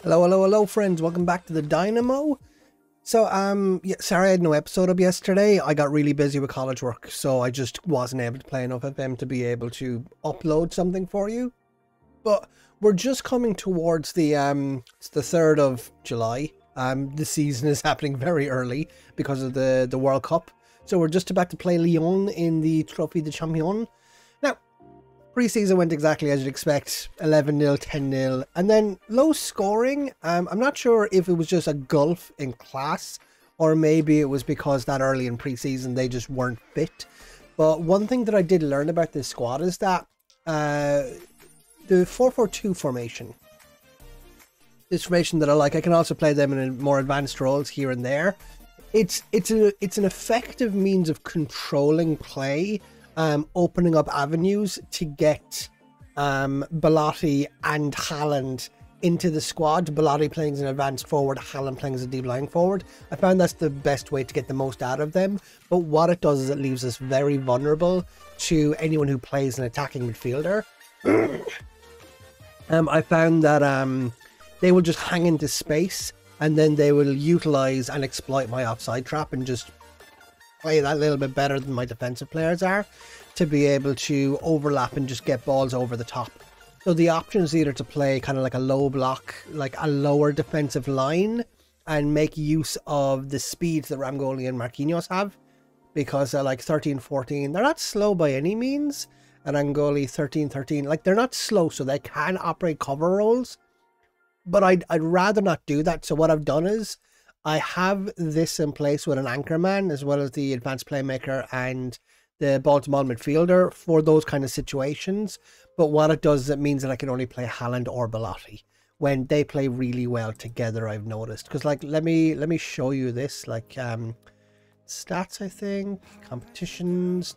Hello, friends. Welcome back to the Dynamo. So, yeah, sorry I had no episode up yesterday. I got really busy with college work, so I just wasn't able to play enough of them to be able to upload something for you. But we're just coming towards the, it's the 3rd of July. The season is happening very early because of the World Cup. So we're just about to play Lyon in the Trophy de Champion. Now, pre-season went exactly as you'd expect, 11-0, 10-0, and then low scoring. I'm not sure if it was just a gulf in class, or maybe it was because that early in pre-season they just weren't fit. But one thing that I did learn about this squad is that the 4-4-2 formation, this formation that I like, I can also play them in more advanced roles here and there. It's an effective means of controlling play, opening up avenues to get Belotti and Haaland into the squad. Belotti playing as an advanced forward, Haaland playing as a deep lying forward. I found that's the best way to get the most out of them. But what it does is it leaves us very vulnerable to anyone who plays an attacking midfielder. I found that they will just hang into space, and then they will utilize and exploit my offside trap and just play that a little bit better than my defensive players are to be able to overlap and just get balls over the top. So the option is either to play kind of like a low block, like a lower defensive line, and make use of the speed that Ramgoli and Marquinhos have, because they're like 13-14. They're not slow by any means, and Angoli 13-13. Like, they're not slow, so they can operate cover roles. But I'd rather not do that. So what I've done is I have this in place with an anchor man as well as the advanced playmaker and the ball-to-ball midfielder for those kind of situations. But what it does is it means that I can only play Haaland or Belotti when they play really well together, I've noticed. Because, like, let me show you this. Like, stats, I think, competitions.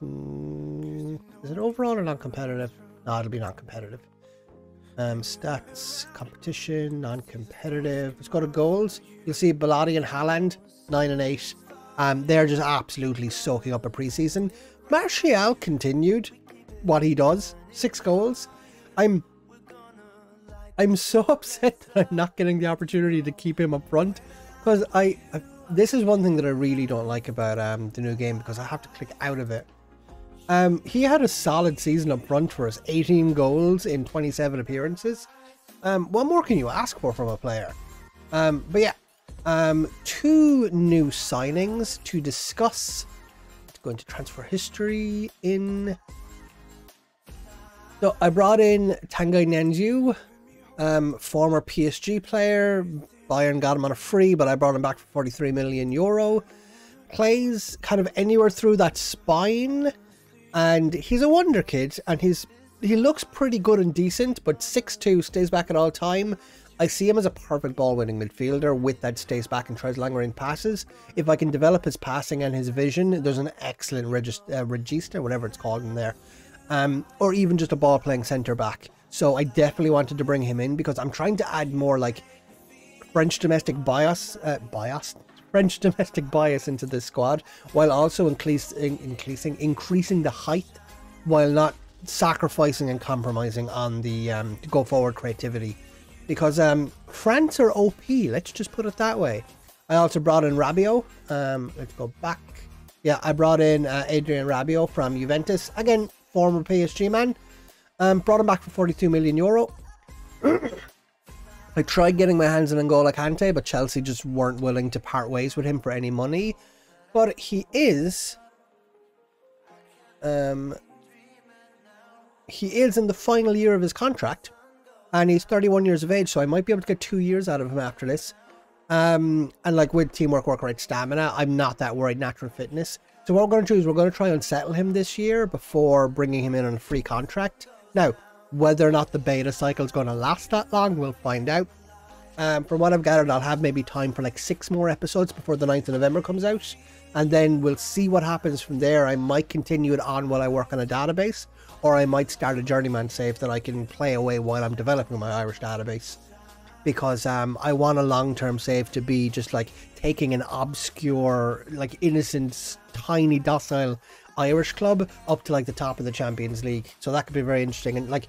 Is it overall or non-competitive? No, it'll be non-competitive. Stats, competition, non-competitive. Let's go to goals. You'll see Belotti and Haaland, 9 and 8. They're just absolutely soaking up a preseason. Martial continued what he does. 6 goals. I'm so upset that I'm not getting the opportunity to keep him up front, because this is one thing that I really don't like about the new game, because I have to click out of it. He had a solid season up front for us, 18 goals in 27 appearances. What more can you ask for from a player? But yeah, 2 new signings to discuss. Let's go into transfer history in. So I brought in Tanguy Nanju, former PSG player. Bayern got him on a free, but I brought him back for 43 million euro. Plays kind of anywhere through that spine. And he's a wonder kid, and he looks pretty good and decent, but 6'2", stays back at all time. I see him as a perfect ball-winning midfielder with that stays back and tries long-range passes. If I can develop his passing and his vision, there's an excellent register, whatever it's called in there. Or even just a ball-playing centre-back. So I definitely wanted to bring him in, because I'm trying to add more, like, French domestic bias into this squad, while also increasing the height, while not sacrificing and compromising on the go forward creativity, because France are OP, let's just put it that way. I also brought in Rabiot. Let's go back. Yeah, I brought in Adrien Rabiot from Juventus, again, former PSG man. Brought him back for 42 million euro. I tried getting my hands on N'Golo Kante, but Chelsea just weren't willing to part ways with him for any money. But he is in the final year of his contract, and he's 31 years of age, so I might be able to get 2 years out of him after this. And like with teamwork, work rate, stamina, I'm not that worried. Natural fitness. So what we're going to do is we're going to try and settle him this year before bringing him in on a free contract. Now, whether or not the beta cycle is going to last that long, we'll find out. From what I've gathered, I'll have maybe time for like 6 more episodes before the 9th of November comes out. And then we'll see what happens from there. I might continue it on while I work on a database, or I might start a journeyman save that I can play away while I'm developing my Irish database. Because I want a long-term save to be just like taking an obscure, like innocent, tiny, docile Irish club up to like the top of the Champions League. So that could be very interesting. And like,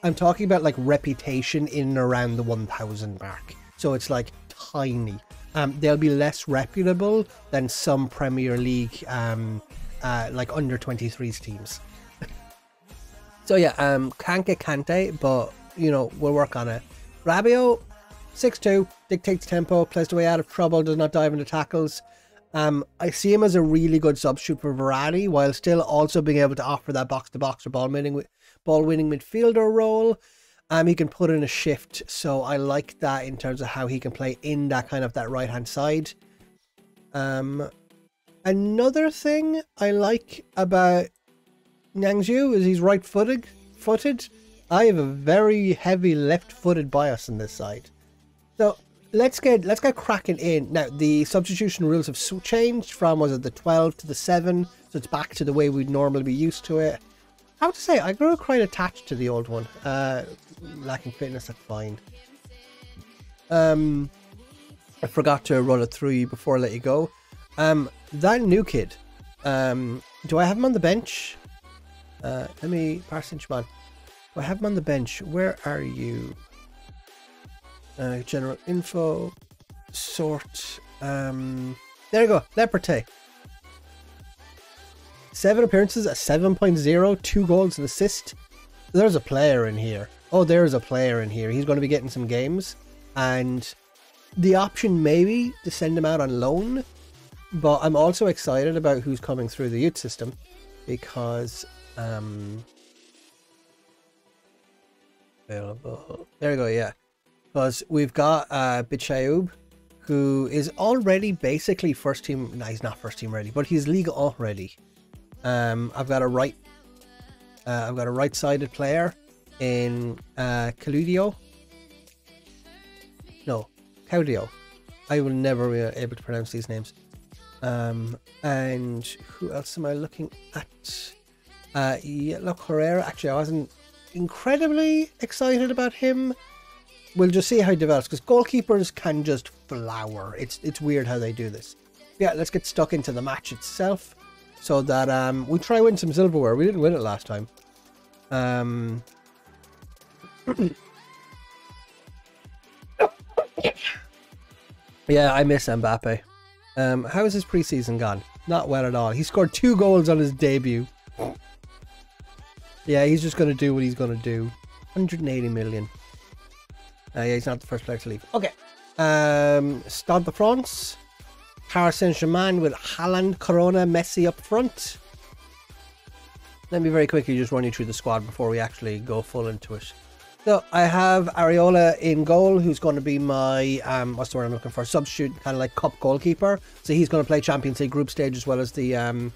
I'm talking about like reputation in and around the 1000 mark. so it's like tiny. They'll be less reputable than some Premier League like under 23s teams. So yeah, can't get Kante, but you know, we'll work on it. Rabiot, 6'2", dictates tempo, plays the way out of trouble, does not dive into tackles. I see him as a really good substitute for Verratti, while still also being able to offer that box-to-box or ball-winning midfielder role. He can put in a shift, so I like that in terms of how he can play in that kind of that right-hand side. Another thing I like about Nyangju is he's right-footed. I have a very heavy left-footed bias on this side. So let's get cracking in. Now, the substitution rules have changed from, was it the 12 to the 7, so it's back to the way we'd normally be used to it. I have to say, I grew quite attached to the old one. Lacking fitness, that's fine. I forgot to run it through you before I let you go. That new kid, do I have him on the bench? Let me, Parsinchman. Do I have him on the bench? Where are you? General info, sort, there you go, Leperté. 7 appearances, a 7.0, 2 goals and assist. There's a player in here. Oh, there's a player in here. He's going to be getting some games, and the option maybe to send him out on loan, but I'm also excited about who's coming through the youth system, because available. There you go, yeah. Because we've got Bichayoub, who is already basically first team. No, he's not first team ready, but he's Ligue 1 ready. I've got a right-sided player in Claudio. No, Claudio. I will never be able to pronounce these names. And who else am I looking at? Yeah, look, Herrera. Actually, I wasn't incredibly excited about him. We'll just see how he develops, because goalkeepers can just flower. It's weird how they do this. Yeah, let's get stuck into the match itself, so that we try win some silverware. We didn't win it last time. Yeah, I miss Mbappe. How is his preseason gone? Not well at all. He scored 2 goals on his debut. Yeah, he's just going to do what he's going to do. 180 million. Yeah, he's not the first player to leave. Okay. Stade de France. Paris Saint-Germain with Haaland, Corona, Messi up front. Let me very quickly just run you through the squad before we actually go full into it. So I have Areola in goal, who's going to be my, what's the word I'm looking for? Substitute, kind of like cup goalkeeper. So he's going to play Champions League group stage as well as the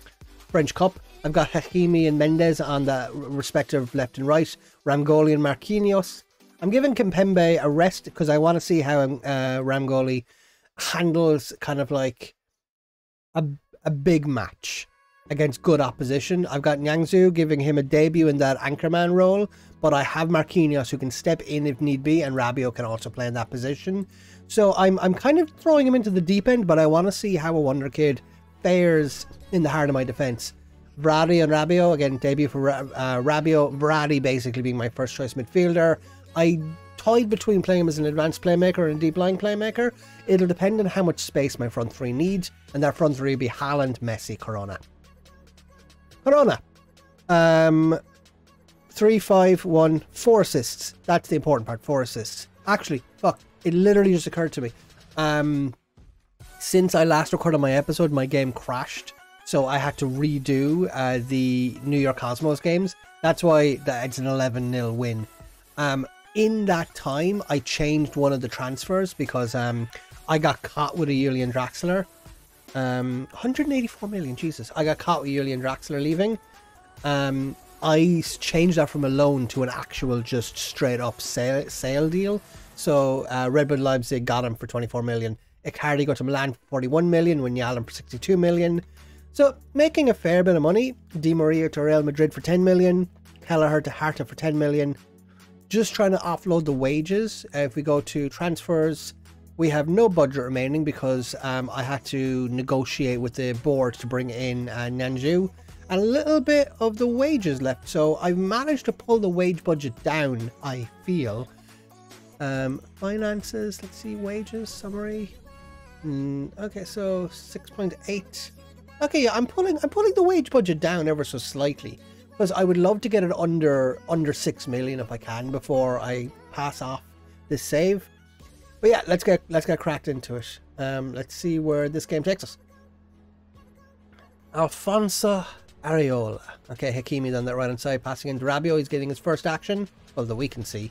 French Cup. I've got Hakimi and Mendes on the respective left and right. Ramgoli and Marquinhos. I'm giving Kimpembe a rest because I want to see how Ramgoli handles kind of like a big match against good opposition. I've got Nyangzu, giving him a debut in that anchorman role, but I have Marquinhos who can step in if need be, and Rabiot can also play in that position. So I'm kind of throwing him into the deep end, but I want to see how a wonder kid fares in the heart of my defence. Verratti and Rabiot, again, debut for Rabiot. Verratti basically being my first choice midfielder. I toyed between playing him as an advanced playmaker and a deep line playmaker. It'll depend on how much space my front three needs, and that front three will be Haaland, Messi, Corona. 3, 5, 1, 4 assists. That's the important part, 4 assists. Actually, fuck, it literally just occurred to me. Since I last recorded my episode, my game crashed, so I had to redo the New York Cosmos games. That's why it's an 11-0 win. In that time, I changed one of the transfers because I got caught with a Julian Draxler. 184 million, Jesus. I got caught with Julian Draxler leaving. I changed that from a loan to an actual just straight up sale deal. So Red Bull Leipzig got him for 24 million. Icardi got to Milan for 41 million, Wijnaldum for 62 million. So making a fair bit of money. Di Maria to Real Madrid for 10 million. Kelleher to Hertha for 10 million. Just trying to offload the wages. If we go to transfers, we have no budget remaining because I had to negotiate with the board to bring in Nanju. And a little bit of the wages left. So I've managed to pull the wage budget down, I feel. Finances, let's see, wages, summary. Okay, so 6.8. Okay, yeah, I'm pulling the wage budget down ever so slightly because I would love to get it under 6 million if I can before I pass off this save. But yeah, let's get cracked into it. Let's see where this game takes us. Alfonso Areola. Okay, Hakimi on that right hand side, passing into Rabiot. He's getting his first action, well, that we can see.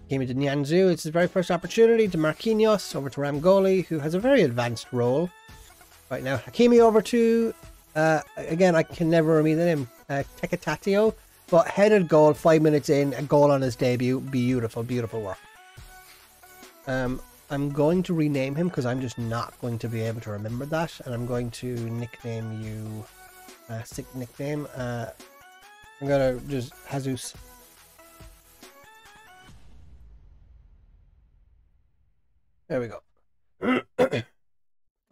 Hakimi to Nyanzu. It's his very first opportunity to Marquinhos, over to Ramgoli, who has a very advanced role. Right now, Hakimi over to, again, I can never remember the name, Tecatatio, but headed goal, 5 minutes in, a goal on his debut. Beautiful, beautiful work. I'm going to rename him because I'm just not going to be able to remember that, and I'm going to nickname you, sick nickname, I'm going to just, Jesus. There we go.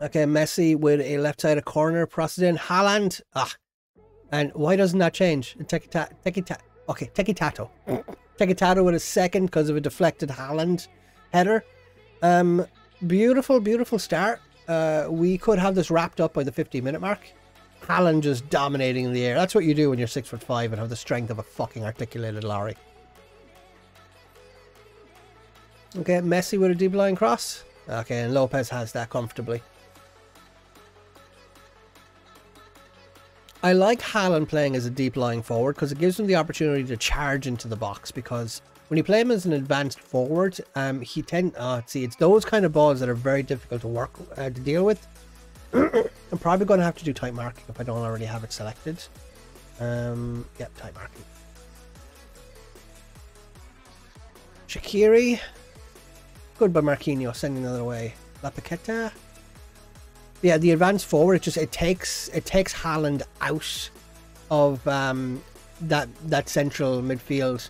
Okay, Messi with a left-sided corner, processing Haaland. And why doesn't that change? Tequitato. Tequitato with a second because of a deflected Haaland header. Beautiful, beautiful start. We could have this wrapped up by the 50-minute mark. Haaland just dominating in the air. That's what you do when you're 6'5" and have the strength of a fucking articulated lorry. Okay, Messi with a deep line cross. Okay, and Lopez has that comfortably. I like Haaland playing as a deep lying forward because it gives him the opportunity to charge into the box, because when you play him as an advanced forward, it's those kind of balls that are very difficult to deal with. I'm probably going to have to do tight marking if I don't already have it selected. Yep, tight marking. Shaqiri. Good by Marquinhos, sending another way. La Paqueta. Yeah, the advanced forward, it takes Haaland out of that central midfield,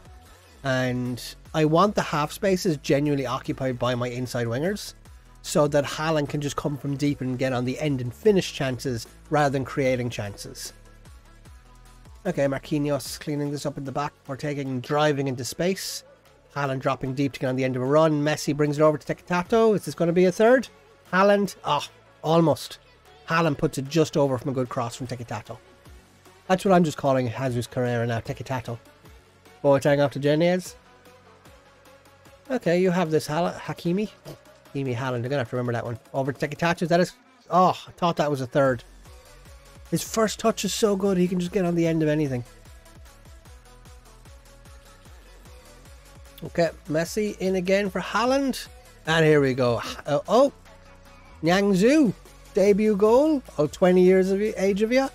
and I want the half spaces genuinely occupied by my inside wingers, so that Haaland can just come from deep and get on the end and finish chances rather than creating chances. Okay, Marquinhos cleaning this up in the back. We're driving into space. Haaland dropping deep to get on the end of a run. Messi brings it over to Tequitato. Is this going to be a third? Haaland, almost. Haaland puts it just over from a good cross from Tequitato. That's what I'm just calling Jesus Carrera now, Tequitato. Boateng off to Genez. Okay, you have this Hakimi. Haaland, I'm going to have to remember that one. Over to Tequitato, that is... Oh, I thought that was a third. His first touch is so good, he can just get on the end of anything. Okay, Messi in again for Haaland. And here we go. Nyangzu. Debut goal. 20 years of age of you.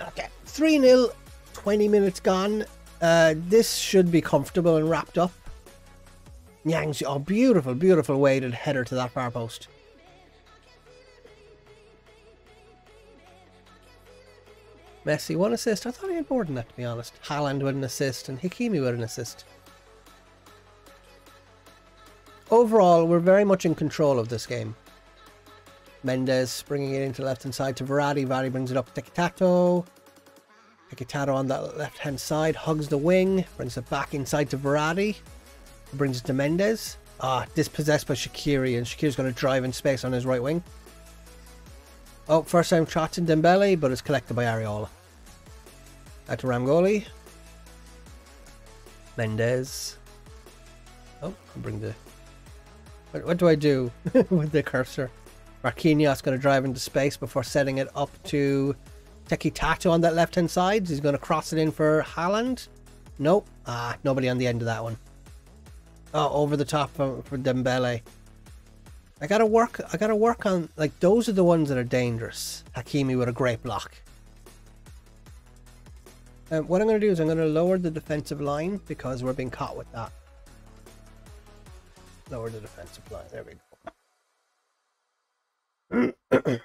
Okay, 3-0. 20 minutes gone. This should be comfortable and wrapped up. Nyangzu. Beautiful, beautiful weighted header to that far post. Messi, one assist. I thought he had more than that, to be honest. Haaland with an assist and Hakimi with an assist. Overall, we're very much in control of this game. Mendes bringing it into left-hand side to Verratti. Verratti brings it up to Tequitato. Tequitato on that left-hand side. Hugs the wing. Brings it back inside to Verratti. Brings it to Mendes. Dispossessed by Shaqiri. And Shaqiri's going to drive in space on his right wing. First time shots in Dembele, but it's collected by Areola. Out to Ramgoli. Mendes. I'll bring the... What do I do with the cursor? Marquinhos going to drive into space before setting it up to Tequitato on that left-hand side. He's going to cross it in for Haaland. Nope. Nobody on the end of that one. Over the top for Dembele. I gotta work on, like, those are the ones that are dangerous. Hakimi with a great block. What I'm going to do is I'm going to lower the defensive line because we're being caught with that. Lower the defensive line. There we go.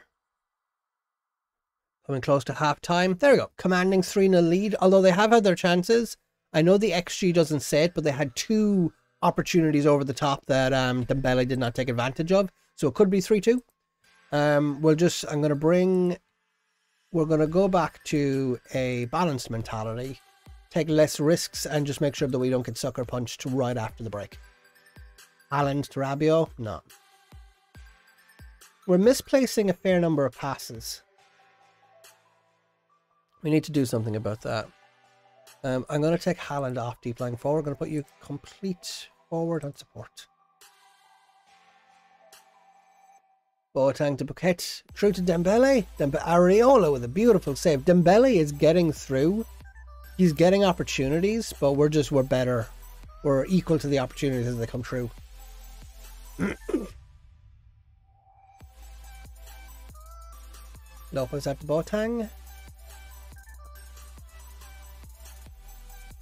Coming close to half time. There we go. Commanding 3-0 lead. Although they have had their chances. I know the XG doesn't say it, but they had 2 opportunities over the top that Dembele did not take advantage of, so it could be 3-2. We're going to go back to a balanced mentality, take less risks and just make sure that we don't get sucker punched right after the break. Haaland to Rabiot? No. We're misplacing a fair number of passes. We need to do something about that. I'm going to take Haaland off deep lying forward. I'm going to put you complete forward on support. Boateng to Buquet. Through to Dembele. Areola with a beautiful save. Dembele is getting through. He's getting opportunities, but we're better. We're equal to the opportunities as they come through. Lopez at the Boateng.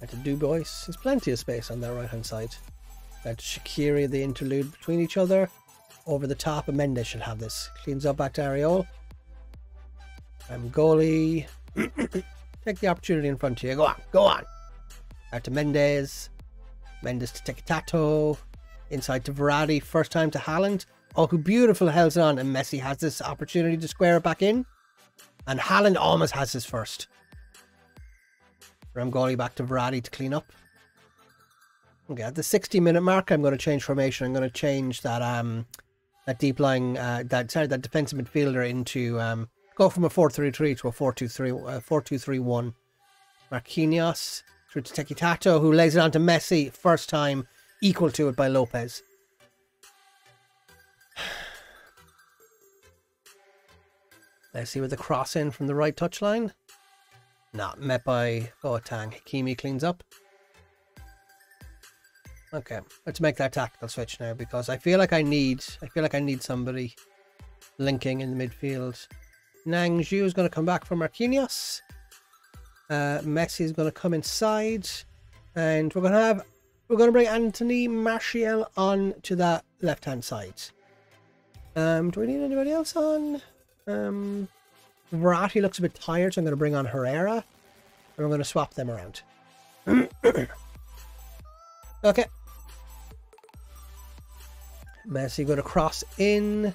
At the Dubois. There's plenty of space on that right hand side. At Shaqiri, the interlude between each other. Over the top, and Mendes should have this. Cleans up back to Areola. Goalie. Take the opportunity in front of you. Go on, go on. Out to Mendes. Mendes to Tato. Inside to Verratti. First time to Haaland. Oh, who beautiful held it on. And Messi has this opportunity to square it back in. And Haaland almost has his first. Goalie back to Verratti to clean up. Okay, at the 60-minute mark, I'm going to change formation. I'm going to change that that deep lying that defensive midfielder into go from a 4-3-3 to a 4-2-3-1. Marquinhos through to Tato, who lays it on to Messi. First time, equal to it by Lopez. Messi with the cross in from the right touchline. Not met by Boateng. Hakimi cleans up. Okay, let's make that tactical switch now because I feel like I need somebody linking in the midfield. Nang Zhu is going to come back for Marquinhos. Messi is going to come inside, and we're going to bring Anthony Martial on to that left hand side. Do we need anybody else on? Verratti looks a bit tired, so I'm going to bring on Herrera, and we're going to swap them around. Okay. Messi going to cross in.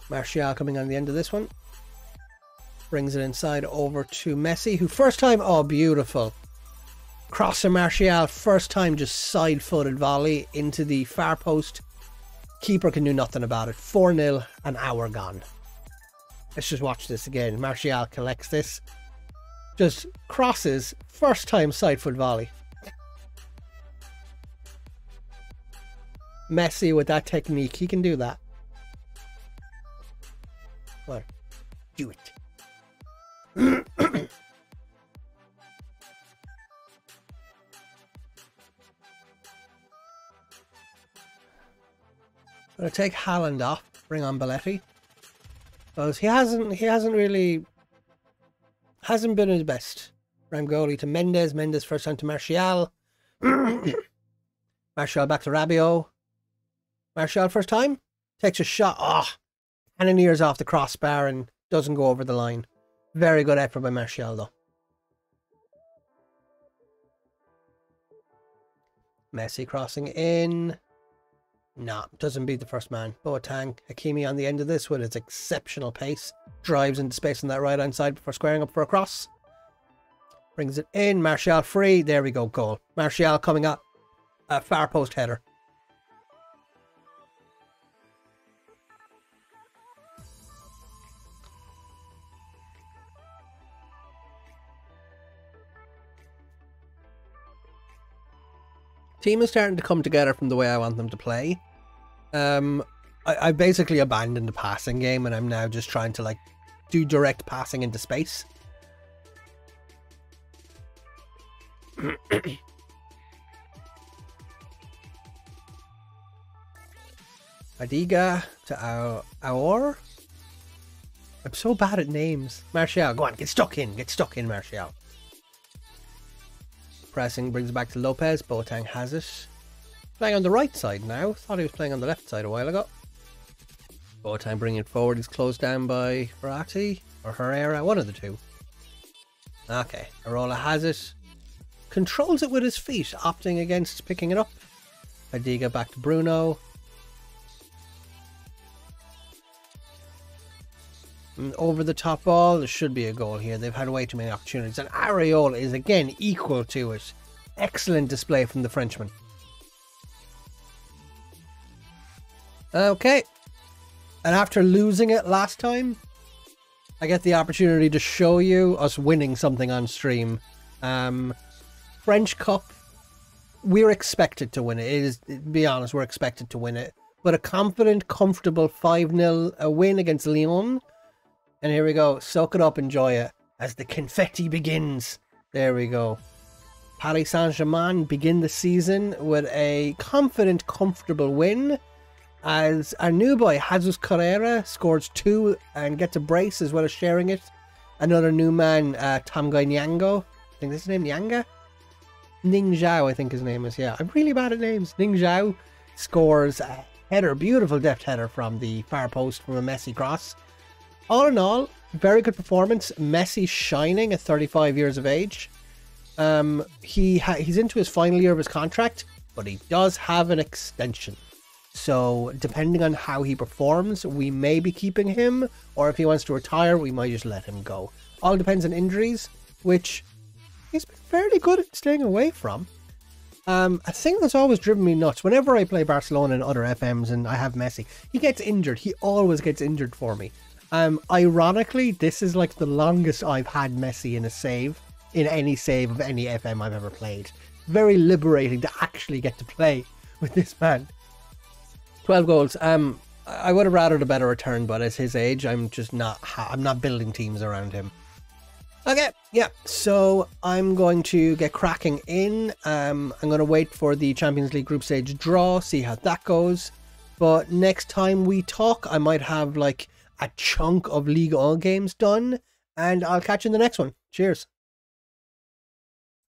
Martial coming on the end of this one. Brings it inside over to Messi, who first time, oh beautiful. Cross to Martial, first time just side-footed volley into the far post. Keeper can do nothing about it. 4-0, an hour gone. Let's just watch this again. Martial collects this. Just crosses, first time side-foot volley. Messi with that technique, he can do that. Well, do it. Gonna take Haaland off, bring on Belletti. Because he hasn't been his best. Goalie to Mendes first time to Martial. Martial back to Rabiot. Martial first time. Takes a shot. Oh, cannoneers off the crossbar and doesn't go over the line. Very good effort by Martial though. Messi crossing in. No, doesn't beat the first man. Boateng, Hakimi on the end of this with his exceptional pace. Drives into space on that right hand side before squaring up for a cross. Brings it in. Martial free. There we go. Goal. Martial coming up. A far post header. Team is starting to come together from the way I want them to play. I basically abandoned the passing game and I'm now just trying to like do direct passing into space. Adiga to Aor. I'm so bad at names. Martial, go on, get stuck in, Martial. Pressing brings it back to Lopez. Boateng has it. Playing on the right side now. Thought he was playing on the left side a while ago. Boateng bringing it forward. He's closed down by Verratti or Herrera. One of the two. Okay. Areola has it. Controls it with his feet. Opting against picking it up. Adiga back to Bruno. Over the top ball, there should be a goal here. They've had way too many opportunities. And Areola is again equal to it. Excellent display from the Frenchman. Okay. And after losing it last time, I get the opportunity to show you us winning something on stream. French Cup, we're expected to win it. It is, to be honest, we're expected to win it. But a confident, comfortable 5-0 win against Lyon. And here we go. Soak it up, enjoy it. As the confetti begins. There we go. Paris Saint-Germain begin the season with a confident, comfortable win. As our new boy, Jesus Carrera, scores 2 and gets a brace as well as sharing it. Another new man, Tamgai Nyango. I think this is his name, Nyanga? Ning Zhao, I think his name is. Yeah, I'm really bad at names. Ning Zhao scores a header, beautiful deft header from the far post from a Messi cross. All in all, very good performance. Messi shining at 35 years of age. He's into his final year of his contract, but he does have an extension. So depending on how he performs, we may be keeping him, or if he wants to retire, we might just let him go. All depends on injuries, which he's been fairly good at staying away from. A thing that's always driven me nuts, whenever I play Barcelona and other FMs and I have Messi, he gets injured. He always gets injured for me. Ironically, this is like the longest I've had Messi in a save, in any save of any FM I've ever played. Very liberating to actually get to play with this man. 12 goals. I would have rathered a better return, but at his age, I'm not building teams around him. Okay, yeah, so I'm going to get cracking in. I'm going to wait for the Champions League group stage draw, see how that goes. But next time we talk, I might have like a chunk of Ligue 1 games done, and I'll catch you in the next one. Cheers.